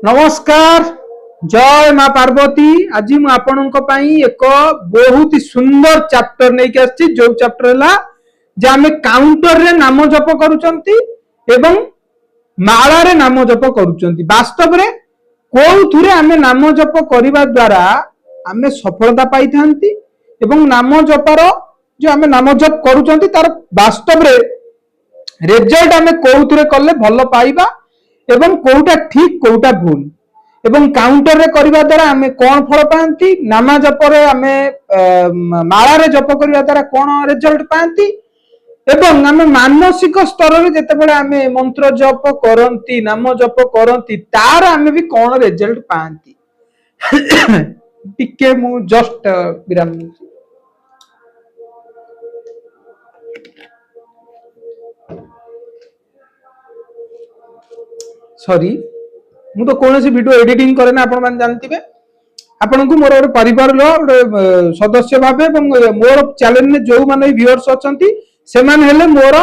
नमस्कार जय माँ पार्वती। आज मु आपण एक बहुत ही सुंदर चैप्टर नहीं आसी जो चैप्टर है जे आमे काउंटर रे नाम जप करूचंती एवं माला रे नाम जप करूचंती। वास्तव रे कोउथुरे आमे नाम जप करिबा द्वारा आमे सफलता पाई थांती एवं नाम जपर जो आमे नाम जप करूचंती तार वास्तव रे रिजल्ट आमे कोउथुरे करले भलो पाइबा एवं कोउटा ठीक कोउटा भूल एवं काउंटर रे करिबा द्वारा आमे कोन फल पांती नाम जप रे आमे माला रे जप करिबा द्वारा कोन रिजल्ट पांती एवं आमे मानसिक स्तर रे जते बेले आमे मंत्र जप करंती नाम जप करंती तार आमे भी कोन रिजल्ट पांती। टिके मु जस्ट विराम सॉरी मु तो कौन वीडियो एडिटिंग करे ना आपण जानते आपन को मोर परिवार सदस्य भावे मोर चैनल में जो माने व्यूअर्स अछंती से माने हेले मोर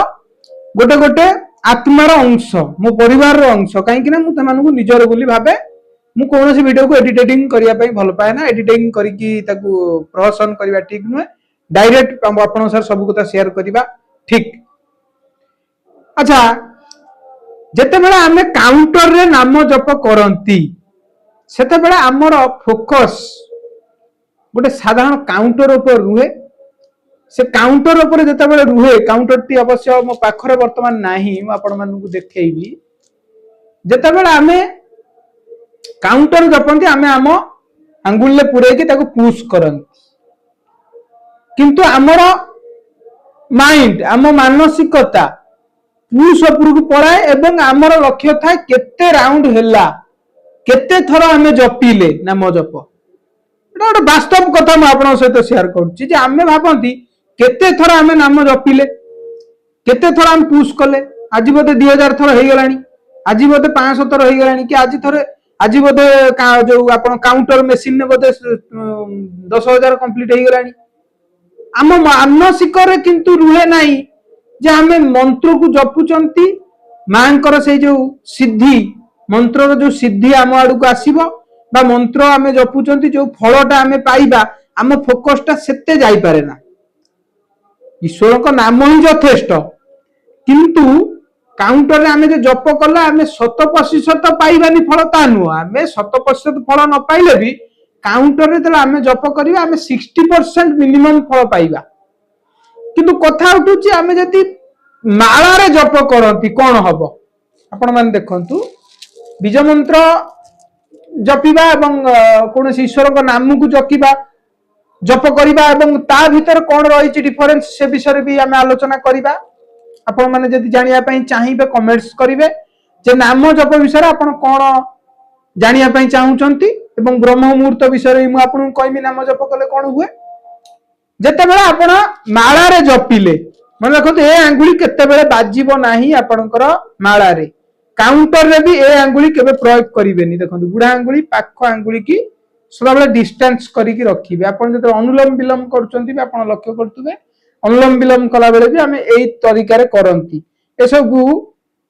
गोटे गोटे आत्मार अंश मो परिवार अंश कहीं ना मुझे निजर बोली भावे मु कौन वीडियो को एडिटिंग करिया पई भल पाए ना एडिटिंग करिकी ताकू प्रहसन करिया ठीक नुहे डायरेक्ट आपण सर सब कथा शेयर करिबा ठीक। अच्छा जेते बेला आमे काउंटर रे नाम जप करंती सेते बेला हमर फोकस गोटे साधारण काउंटर ऊपर रुहे से काउंटर ऊपर जेते बेला रुहे काउंटर टी अवश्य मो पाखरे वर्तमान नाही म आपण मानकु देखैबी जेते बेला आमे काउंटर जपंती आमे आम अंगुल ले पुरे के ताको पुश करंती किंतु हमर माइंड आम मानसिकता पुश उपरकू पड़ाए एवं आमर लक्ष्य था केते राउंड हैला केते थर आमे जपिले नाम जप गोटे वास्तव कथा मु आपन सहित शेयर करूची जे आमे भाबंती केते थर आमे नाम जपिले केते थर आमे पुश कले आज बोधे 2000 थर हे गलानी आज बोधे 500 थर हे गलानी कि आज बोधे जो आपन काउंटर मशीन ने बोधे 10000 कंप्लीट हे गलानी आम मानसिक रे किंतु रुहे नाही जे आमे मंत्र को जपुचंती मांकर से जो सिद्धि मंत्र जो सिद्धि आम आड़ को आसीबो बा मंत्र आमे जपुचंती जो फलटा आमे पाइबा आम फोकसटा सेते जाई पारे ना ईश्वर को नाम ही यथेष्ट किंतु काउंटर रे आमे जो जप कला आमे 100% पाइबानी फल ता नु आमे 100% फल न पाइले भी काउंटर रे तले आमे जप करिबा आमे 60% मिनिमम फल पाइबा किंतु कथा उठुची आमे जति माला रे जप करंती कोन हबो आपण मान देखंतु बीज मंत्र जपिबा एवं कोन ईश्वर को नाम को जपिबा जप करिबा एवं ता भीतर कोन रहिची डिफरेंस से विषय भी आमे आलोचना करिबा आपण माने जति जानिया पई चाहिबे कमेंट्स करिवे जे नाम जप विषय आपण कोन जानिया पई चाहुचंती एवं ब्रह्म मुहूर्त विषय मु आपण कहमी नाम जप कले कोन हुए जेते बेला आपण माला रे जपिले मन देखो ए आंगुली केते बेले बाजिबो नाही आपनकर माला रे काउंटर रे भी ए आंगुली केबे प्रयोग करिवेनी देखो बुढ़ा आंगुली पाख आंगुली की सदा बेले डिस्टेंस करी की रखिबे आपण जते अनुलोम विलोम करचंती भी आपण लक्ष्य करतुबे अनुलोम विलोम कला बेले भी हमें एई तरीका रे करंती ए सब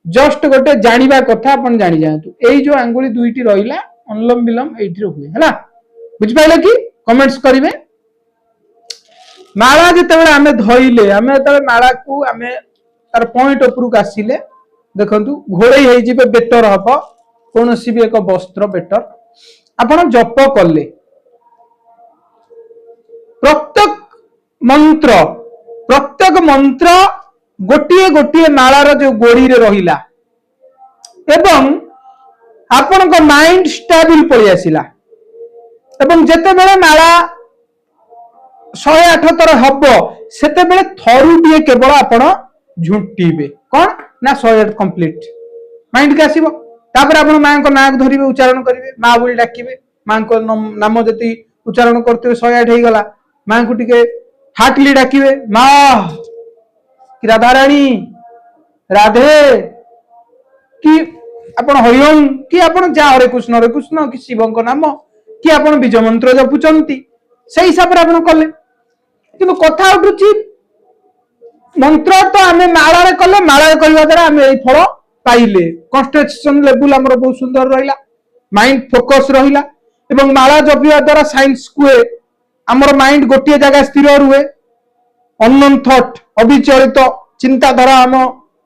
जस्ट गोटे जानिबा कथा आपण जानि जांतु एई जो आंगुली दुईटी रहिला अनुलोम विलोम एइठी हुए हला बुझ पाइले कि कमेंट्स करिवे। माला जिते आमे धइले आमे तबे माला को आमे तार पॉइंट उपरक आसिले देखंतु घोड़े हे जिबे बेटर हबो कोनोसी भी एक वस्त्र बेटर आपण जप करले प्रत्येक मंत्र गोटिए गोटिए मालार जो गोड़ी रे रहिला एवं आपण को माइंड स्टेबल पड़ी आसिला एवं जेते बेले माला 108 थर हब सेते बेले थरुटिए केवल आपण झुंटीबे कोन ना 108 कंप्लीट माइंड के आसीबो तापर आपण मां को नाक धरिबे उच्चारण करिवे मां बोली डाकिबे मां को नाम जति उच्चारण करते 108 हे गला मां को टिके हार्टली डाकिबे मां कि राधा रानी राधे कि आपण हरिओम कि आपण जा हरे कृष्ण कि शिव को नाम कि आपण बीज मंत्र जपुचंती से हिसाब रे आपण कले किंतु कथा उठुची मंत्र तो आमे माला रे कले माला रे करिवा द्वारा आमे एई फल पाइले कंसंट्रेशन लेवल हमर बहुत सुंदर रहिला माइंड फोकस रहिला एवं माला जपिया द्वारा साइंस कुए हमर माइंड गोटे जगह स्थिर रुहे अननोन थॉट अविचलित चिंताधारा हम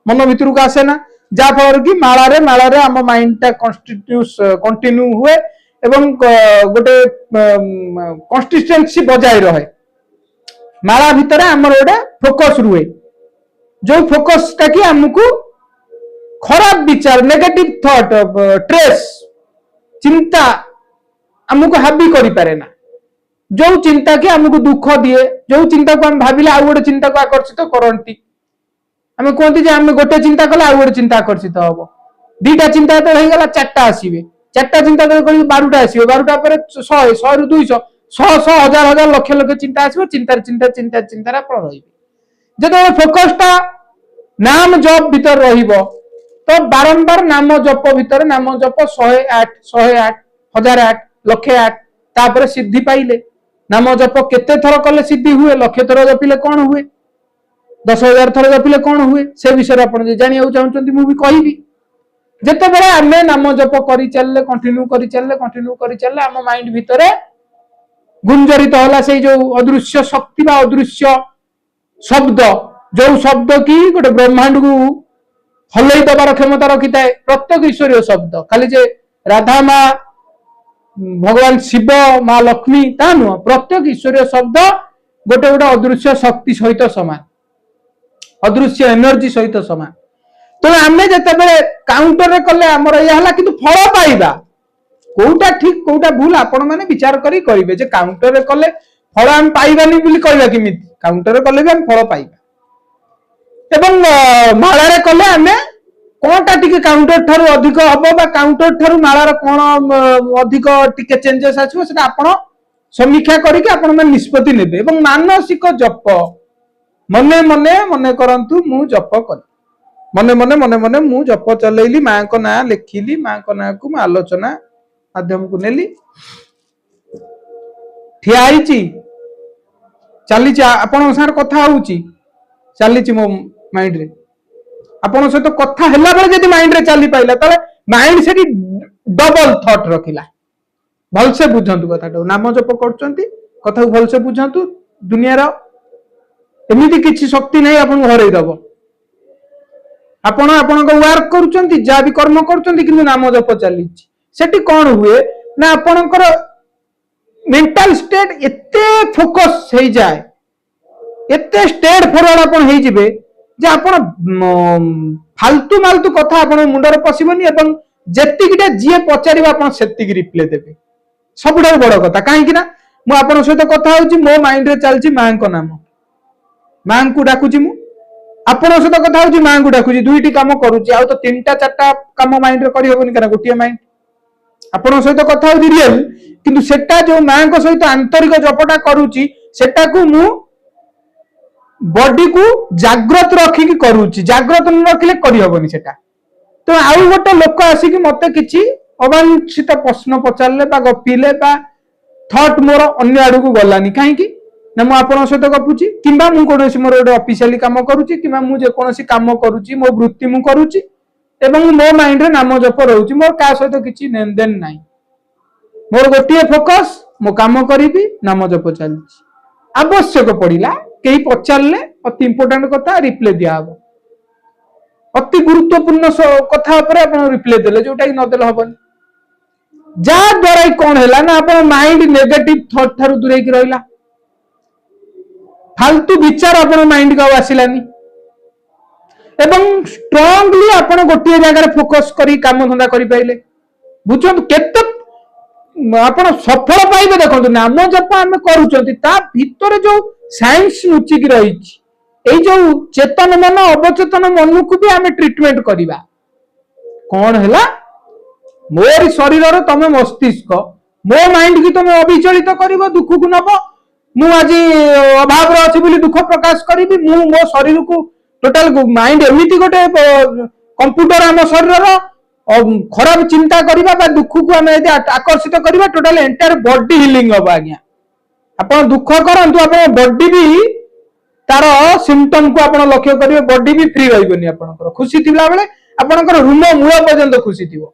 मन भीतर को आसे ना जा फल कि मालारे आम माइंड टा कंटिन्यू हुए एवं गोटे कंसिस्टेंसी बजाय रहे माला भितर हमर गोटे फोकस रुहे जो फोकस टा कि हमको खराब विचार नेगेटिव थॉट ट्रेस चिंता हमको हावी करि पारे ना जो चिंता कि हमको दुख दिए जो चिंता को हम भाविले आ गोटे चिंता को आकर्षित करती आम कहते जे आम गोटे चिंता कले आ गोटे चिंता आकर्षित हम दीटा चिंता तो हो गला चारटा आसवे चारटा चिंता कर 12टा आसवे 12टा पर 100 रु 200 100 हजार हजार लक्ष लक्ष चिंता आसवे चिंता चिंता चिंता चिंता आप रही जो फोकसटा नाम जप भीतर रहिबो तो बारंबार नाम जप भीतर नाम जप 108 108 1008 108 तापर सिद्धि पाइले नाम जप केते थर कले सिद्धि हुए लक्ष थर जपिले कौन हुए 10,000 थर जपिले कौन हुए से विषय आपण जे जानिया चाहउछंती मु भी कहिबी जते बेले आमे नाम जप करि चलले कंटिन्यू करि चलले हम माइंड भितरे गुंजरित होला से जो अदृश्य शक्ति बा अदृश्य शब्द जो शब्द की गोटे ब्रह्मांड को हलई दबार क्षमता रखी थाए प्रत्येक ईश्वरीय शब्द खाली जे राधा माँ भगवान शिव माँ लक्ष्मी ता नुह प्रत्येक ईश्वरीय शब्द गोटे गोटे अदृश्य शक्ति सहित समान अदृश्य एनर्जी सहित समान तो आम जिते काउंटर रे कले आमर या कि फल पाइबा कोटा ठीक कोटा भूल आपण मैंने विचार करेंगे जे काउंटर रे कले फल आम पाइबानी बोली कहबा किमिति काउंटर रे कले भी आम फल पाइबा एवं मालारे कले आमे कोनटा टिके काउंटर ठारू अधिक हबो बा काउंटर ठारू मालार कोन अधिक टिके चेंजेस आछो सेटा आपण समीक्षा करिके आपण मन निष्पत्ति नेबे एवं मानसिक जप मने मने मने करंतु मु जप कर मने मने मने मने मु जप चलेइली मां को ना लिखिली मां को ना को आलोचना माध्यम को नेली ठियाईची चली आपण सार कथा होउची चली मो माइंड रे आपण सहित कथा हला बेले जदी माइंड रे चली पाइला तले माइंड सेठी डबल थॉट रखिला भलसे बुझंतु कथाटा नाम जप करचंती कथा को भलसे बुझंतु दुनिया रो एमिति किछि शक्ति नहीं आपन हरई दबो आपण आपण को वर्क करूचंती जा भी कर्म करूचंती किंतु नाम जप चली सेठी कोन हुए ना आपनकर मेंटल स्टेट एते फोकस हो जाए एते स्टेट फॉरवर्ड आपण हे जिवे जे आपण फालतू मालतू कथा आपण मुंडर पसिबनी एवं जेतिकिटा जिए पचारिबा आपण सेतिकी रिप्लाई देबे सबुडा बड़ कथा काहे कि ना मु आपण सहित कथा होची मो माइंड रे चलची मां को नाम मां को डाकुची मु आपण सहित कथा होची मां को डाकुची दुईटी काम करूची आ तो तीनटा चारटा काम माइंड रे करि होबनी kana गोटिए माइंड आपण सहित कथा होची रियल किंतु सेटा जो मां को सहित आंतरिक जपटा करूची सेटा को मु बॉडी को जागृत रखी की करूची जागृत न रखिले करि होबनी सेटा तो आउ गोटे लोक आसी कि मते किछि अवांछित प्रश्न पचारले बा गपिले बा थॉट मोर अन्य आडू को गलानी काहे कि ना मु आपण सहित गपुची किंबा मु कोनोसी मोर गोटे ऑफिशियली काम करूची किंबा मु जे कोनोसी काम करूची मो वृत्ति मु करूची एवं मो माइंड रे नाम जप रहउची मोर का सहित किछि लेन देन नाही मोर गोटिए फोकस मो काम करिबी नाम जप चलची आवश्यक पड़िला कई पचारले अति इंपोर्टेंट कथा रिप्लाई दिया हबो अति गुरुत्वपूर्ण कथा पर आपण रिप्लाई देले जोटा कि नदेले हबनी जा द्वारा कौन है ना अपन माइंड नेगेटिव थॉट थारू दूरे की रहिला फालतू विचार अपन माइंड का आसिलानी एवं स्ट्रांगली अपन गोटे जगह फोकस करी काम धंदा करि पाइले बुझो केते आपण सफल पाइबे देखो नाम जप आम करूचंती ता भीतर जो साइंस लुचि की रही ए जो चेतन मन अवचेतन मन को भी आम ट्रीटमेंट करिबा कौन हैला मोर शरीर तमे मस्तिष्क मो माइंड की तमे अविचलित करिवो दुख को नबो मु आज अभाव रे अछि बोली दुख प्रकाश करिबी मु मो शरीर को टोटल माइंड एमिति गोटे कंप्यूटर आम शरीर खराब चिंता करिबा बा दुख को आम यदि आकर्षित करिबा टोटल एंटायर बॉडी हिलिंग हो आज्ञा आपण दुख करंतु आपण बॉडी भी तार सिम्पटम को आपण लक्ष्य करिवे बॉडी भी फ्री रहइबनी आपनकर खुशी थिला बेले आपनकर रूम मूल पर्यंत खुशी थिवो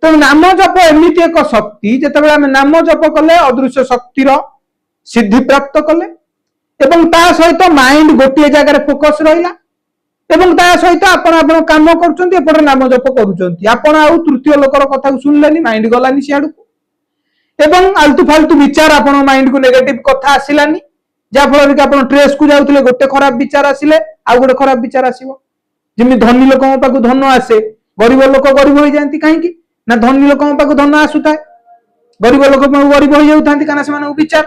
ତେଣୁ ନାମ ଜପ ଏମିତି ଏକ ଶକ୍ତି, ଯେତେବେଳେ ଆମେ ନାମ ଜପ କଲେ ଅଦୃଶ୍ୟ ଶକ୍ତିର ସିଦ୍ଧି ପ୍ରାପ୍ତ କଲେ ଏବଂ ତା ସହିତ ମାଇଣ୍ଡ ଗୋଟିଏ ଜାଗାରେ ଫୋକସ ରହିଲା ଏବଂ ତା ସହିତ ଆପଣ କାମ କରୁଛନ୍ତି, ଏପଟେ ନାମ ଜପ କରୁଛନ୍ତି, ଆପଣ ଆଉ ତୃତୀୟ ଲୋକର କଥାକୁ ଶୁଣିଲେନି, ମାଇଣ୍ଡ ଗଲାନି ସିଆଡକୁ ଏବଂ ଆଲତୁ ଫାଲତୁ ବିଚାର ଆପଣଙ୍କ ମାଇଣ୍ଡକୁ ନେଗେଟିଭ କଥା ଆସିଲାନି, ଯାହାଫଳରେ କି ଆପଣ ଟ୍ରେସକୁ ଯାଉଥିଲେ ଗୋଟେ ଖରାପ ବିଚାର ଆସିଲେ ଆଉ ଗୋଟେ ଖରାପ ବିଚାର ଆସିବ। ଯେମିତି ଧନୀ ଲୋକଙ୍କ ପାଖକୁ ଧନ ଆସେ, ଗରିବ ଲୋକ ଗରିବ ହୋଇଯାଆନ୍ତି, କାହିଁକି ନା ଧନୀ ଲୋକଙ୍କ ପାଖକୁ ଧନ ଆସୁଥାଏ, ଗରିବ ଲୋକ ଗରିବ ହୋଇଯାଉଥାନ୍ତି କାରଣ ସେମାନଙ୍କୁ ବିଚାର,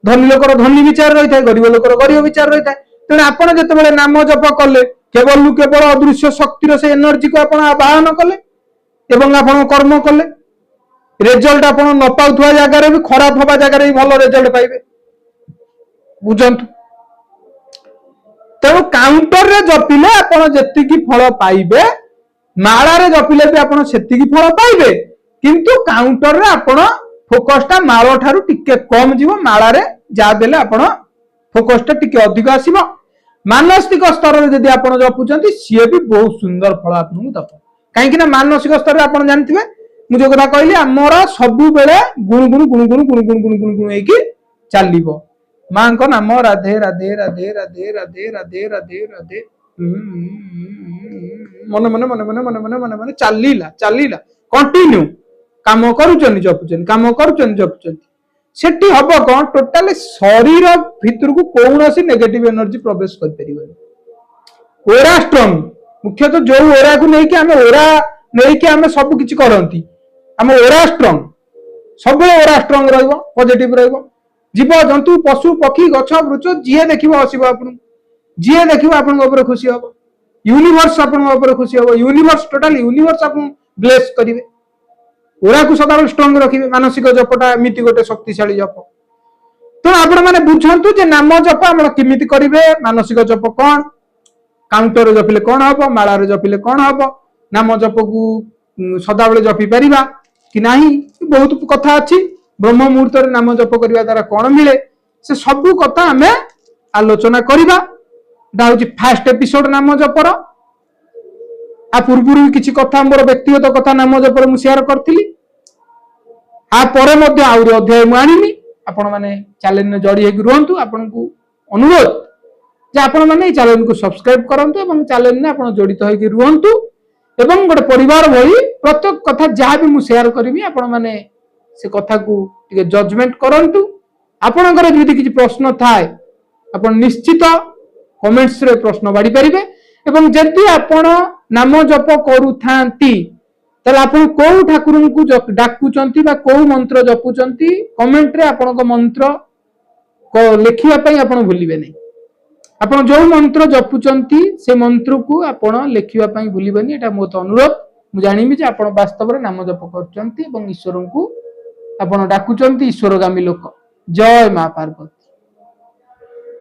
ଧନୀ ଲୋକର ଧନୀ ବିଚାର ରହିଥାଏ, ଗରିବ ଲୋକର ଗରିବ ବିଚାର ରହିଥାଏ। ତେଣୁ ଆପଣ ଯେତେବେଳେ ନାମ ଜପ କଲେ କେବଳ ଅଦୃଶ୍ୟ ଶକ୍ତିର ସେ ଏନର୍ଜିକୁ ଆପଣ ଆବାହନ କଲେ ଏବଂ ଆପଣ କର୍ମ କଲେ, ରେଜଲ୍ଟ ଆପଣ ନ ପାଉଥିବା ଜାଗାରେ ବି, ଖରାପ ହବା ଜାଗାରେ ବି ଭଲ ରେଜଲ୍ଟ ପାଇବେ, ବୁଝନ୍ତୁ। ତେଣୁ କାଉଣ୍ଟରରେ ଜପିଲେ ଆପଣ ଯେତିକି ଫଳ ପାଇବେ, ମାଳାରେ ଜପିଲେ ବି ଆପଣ ସେତିକି ଫଳ ପାଇବେ, କିନ୍ତୁ କାଉଣ୍ଟରରେ ଆପଣ ଫୋକସଟା ମାଳ ଠାରୁ ଟିକେ କମ ଯିବ, ମାଳାରେ ଯାହା ଦେଲେ ଆପଣ ଫୋକସଟା ଟିକେ ଅଧିକ ଆସିବ। ମାନସିକ ସ୍ତରରେ ଯଦି ଆପଣ ଜପୁଛନ୍ତି ସିଏ ବି ବହୁତ ସୁନ୍ଦର ଫଳ ଆପଣଙ୍କୁ ଦବ, କାହିଁକି ନା ମାନସିକ ସ୍ତରରେ ଆପଣ ଜାଣିଥିବେ ମୁଁ ଯୋଉ କଥା କହିଲି, ଆମର ସବୁବେଳେ ଗୁଣୁ ଗୁଣୁ ଗୁଣୁ ଗୁଣୁ ଗୁଣୁ ଗୁଣୁ ଗୁଣୁ ଗୁଣୁ ଗୁଣୁ ହେଇକି ଚାଲିବ। ମାଙ୍କ ନାମ ରାଧେ ରାଧେ ରାଧେ ରାଧେ ରାଧେ ରାଧେ ରାଧେ ରାଧେ ମନେ ମନେ ମନେ ମନେ ମନେ ମନେ ମନେ ମନେ ଚାଲିଲା ଚାଲିଲା କଣ୍ଟିନ୍ୟୁ କାମ କରୁଛନ୍ତି ଜପୁଛନ୍ତି, କାମ କରୁଛନ୍ତି ଜପୁଛନ୍ତି, ସେଠି ହବ କଣ, ଟୋଟାଲି ଶରୀର ଭିତରକୁ କୌଣସି ନେଗେଟିଭ ଏନର୍ଜି ପ୍ରବେଶ କରିପାରିବନି। ଓରା ଷ୍ଟ୍ରଙ୍ଗ, ମୁଖ୍ୟତଃ ଯୋଉ ଓରାକୁ ନେଇକି ଆମେ ସବୁ କିଛି କରନ୍ତି, ଆମ ଓରା ଷ୍ଟ୍ରଙ୍ଗ, ସବୁବେଳେ ଓରା ଷ୍ଟ୍ରଙ୍ଗ ରହିବ, ପଜିଟିଭ ରହିବ। ଜୀବଜନ୍ତୁ ପଶୁ ପକ୍ଷୀ ଗଛ ବୃକ୍ଷ ଯିଏ ଦେଖିବ ହସିବ ଆପଣଙ୍କୁ, ଯିଏ ଦେଖିବ ଆପଣଙ୍କ ଉପରେ ଖୁସି ହବ, ୟୁନିଭର୍ସ ଆପଣଙ୍କ ଉପରେ ଖୁସି ହବ, ୟୁନିଭର୍ସ ଟୋଟାଲ ୟୁନିଭର୍ସ ଆପଣଙ୍କୁ ବ୍ଲେସ କରିବେ। ଓରାକୁ ସଦାବେଳେ ଷ୍ଟ୍ରଙ୍ଗ ରଖିବେ। ମାନସିକ ଜପଟା ଏମିତି ଗୋଟେ ଶକ୍ତିଶାଳୀ ଜପ। ତେଣୁ ଆପଣ ମାନେ ବୁଝନ୍ତୁ ଯେ ନାମ ଜପ ଆପଣ କେମିତି କରିବେ, ମାନସିକ ଜପ କଣ, କାଉଣ୍ଟରରେ ଜପିଲେ କଣ ହବ, ମାଳାରେ ଜପିଲେ କଣ ହବ, ନାମ ଜପକୁ ସଦାବେଳେ ଜପି ପାରିବା କି ନାହିଁ, ବହୁତ କଥା ଅଛି। ବ୍ରହ୍ମ ମୁହୂର୍ତ୍ତରେ ନାମ ଜପ କରିବା ଦ୍ୱାରା କଣ ମିଳେ, ସେ ସବୁ କଥା ଆମେ ଆଲୋଚନା କରିବା। ଏଟା ହଉଛି ଫାଷ୍ଟ ଏପିସୋଡ ନାମ ଜପର। ଆ ପୂର୍ବରୁ କିଛି କଥା ମୋର ବ୍ୟକ୍ତିଗତ କଥା ନାମ ଜପରେ ମୁଁ ସେୟାର କରିଥିଲି। ଆ ପରେ ମଧ୍ୟ ଆହୁରି ଅଧ୍ୟାୟ ମୁଁ ଆଣିବି। ଆପଣ ମାନେ ଚ୍ୟାନେଲରେ ଯୋଡ଼ି ହେଇକି ରୁହନ୍ତୁ। ଆପଣଙ୍କୁ ଅନୁରୋଧ ଯେ ଆପଣ ମାନେ এই ଚ୍ୟାନେଲକୁ ସବସ୍କ୍ରାଇବ କରନ୍ତୁ ଏବଂ ଚ୍ୟାନେଲରେ ଆପଣ ଜଡ଼ିତ ହେଇକି ରୁହନ୍ତୁ ଏବଂ ଗୋଟେ ପରିବାର ଭଳି ପ୍ରତ୍ୟେକ କଥା ଯାହା ବି ମୁଁ ସେୟାର କରିବି ଆପଣ ମାନେ ସେ କଥାକୁ ଟିକେ ଜଜମେଣ୍ଟ କରନ୍ତୁ। ଆପଣଙ୍କର ଯଦି କିଛି ପ୍ରଶ୍ନ ଥାଏ ଆପଣ ନିଶ୍ଚିତ କମେଣ୍ଟସରେ ପ୍ରଶ୍ନ ବାଢ଼ି ପାରିବେ ଏବଂ ଯଦି ଆପଣ ନାମ ଜପ କରୁଥାନ୍ତି ତାହେଲେ ଆପଣ କୋଉ ଠାକୁରଙ୍କୁ ଡାକୁଛନ୍ତି ବା କୋଉ ମନ୍ତ୍ର ଜପୁଛନ୍ତି କମେଣ୍ଟରେ ଆପଣଙ୍କ ମନ୍ତ୍ର ଲେଖିବା ପାଇଁ ଆପଣ ଭୁଲିବେ ନାହିଁ। ଆପଣ ଯୋଉ ମନ୍ତ୍ର ଜପୁଛନ୍ତି ସେ ମନ୍ତ୍ରକୁ ଆପଣ ଲେଖିବା ପାଇଁ ଭୁଲିବେନି, ଏଟା ମୋର ଅନୁରୋଧ। ମୁଁ ଜାଣିବି ଯେ ଆପଣ ବାସ୍ତବରେ ନାମ ଜପ କରୁଛନ୍ତି ଏବଂ ଈଶ୍ୱରଙ୍କୁ ଆପଣ ଡାକୁଛନ୍ତି ଈଶ୍ୱରଗାମୀ ଲୋକ। ଜୟ ମା ପାର୍ବତୀ।